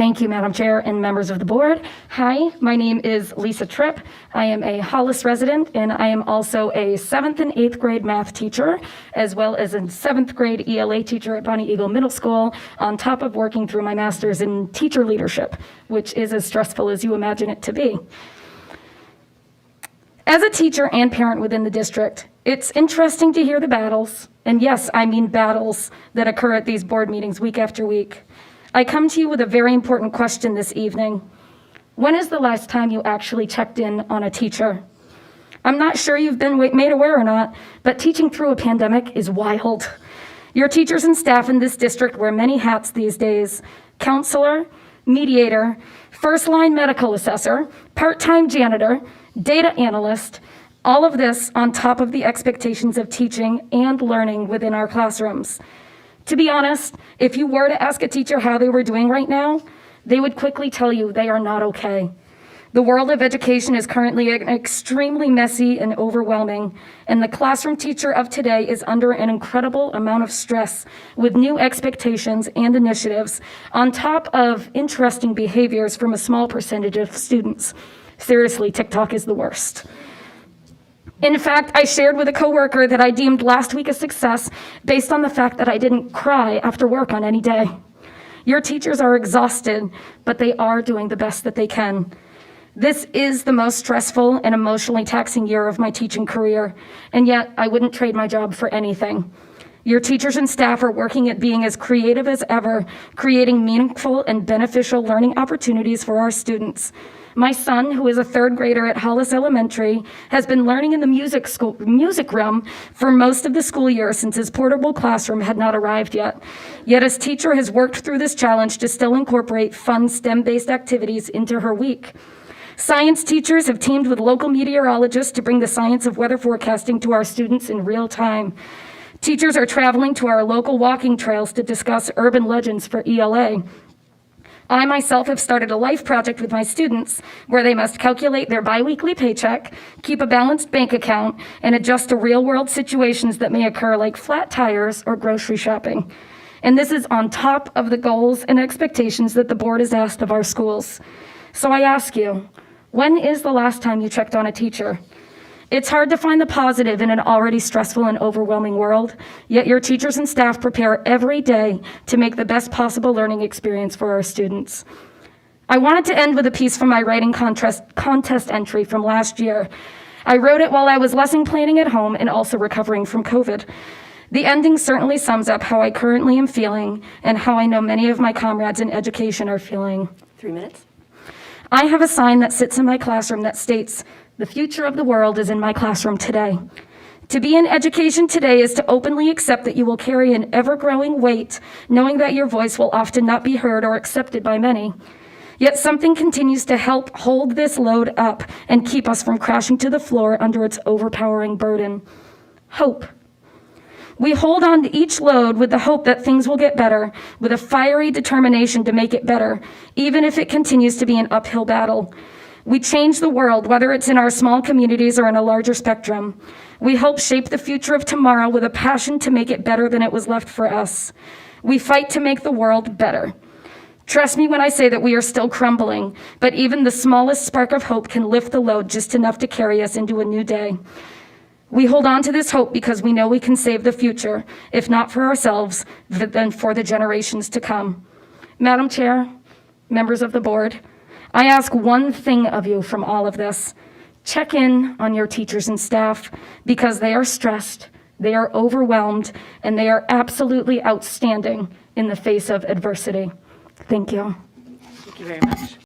Thank you, Madam Chair and members of the board. Hi, my name is Lisa Tripp. I am a Hollis resident, and I am also a 7th and 8th grade math teacher, as well as a 7th grade ELA teacher at Bonnie Eagle Middle School, on top of working through my master's in teacher leadership, which is as stressful as you imagine it to be. As a teacher and parent within the district, it's interesting to hear the battles, and yes, I mean battles, that occur at these board meetings week after week. I come to you with a very important question this evening. When is the last time you actually checked in on a teacher? I'm not sure you've been made aware or not, but teaching through a pandemic is wild. Your teachers and staff in this district wear many hats these days: counselor, mediator, first-line medical assessor, part-time janitor, data analyst, all of this on top of the expectations of teaching and learning within our classrooms. To be honest, if you were to ask a teacher how they were doing right now, they would quickly tell you they are not okay. The world of education is currently extremely messy and overwhelming, and the classroom teacher of today is under an incredible amount of stress with new expectations and initiatives on top of interesting behaviors from a small percentage of students. Seriously, TikTok is the worst. In fact, I shared with a coworker that I deemed last week a success based on the fact that I didn't cry after work on any day. Your teachers are exhausted, but they are doing the best that they can. This is the most stressful and emotionally taxing year of my teaching career, and yet I wouldn't trade my job for anything. Your teachers and staff are working at being as creative as ever, creating meaningful and beneficial learning opportunities for our students. My son, who is a 3rd grader at Hollis Elementary, has been learning in the music room for most of the school year since his portable classroom had not arrived yet. Yet his teacher has worked through this challenge to still incorporate fun STEM-based activities into her week. Science teachers have teamed with local meteorologists to bring the science of weather forecasting to our students in real time. Teachers are traveling to our local walking trails to discuss urban legends for ELA. I myself have started a life project with my students where they must calculate their biweekly paycheck, keep a balanced bank account, and adjust to real-world situations that may occur like flat tires or grocery shopping. And this is on top of the goals and expectations that the board has asked of our schools. So I ask you, when is the last time you checked on a teacher? It's hard to find the positive in an already stressful and overwhelming world, yet your teachers and staff prepare every day to make the best possible learning experience for our students. I wanted to end with a piece from my writing contest entry from last year. I wrote it while I was lesson planning at home and also recovering from COVID. The ending certainly sums up how I currently am feeling and how I know many of my comrades in education are feeling. 3 minutes. I have a sign that sits in my classroom that states, "The future of the world is in my classroom today." To be in education today is to openly accept that you will carry an ever-growing weight, knowing that your voice will often not be heard or accepted by many. Yet something continues to help hold this load up and keep us from crashing to the floor under its overpowering burden. Hope. We hold on to each load with the hope that things will get better, with a fiery determination to make it better, even if it continues to be an uphill battle. We change the world, whether it's in our small communities or in a larger spectrum. We help shape the future of tomorrow with a passion to make it better than it was left for us. We fight to make the world better. Trust me when I say that we are still crumbling, but even the smallest spark of hope can lift the load just enough to carry us into a new day. We hold on to this hope because we know we can save the future, if not for ourselves, then for the generations to come. Madam Chair, members of the board, I ask one thing of you from all of this. Check in on your teachers and staff because they are stressed, they are overwhelmed, and they are absolutely outstanding in the face of adversity. Thank you. Thank you very much.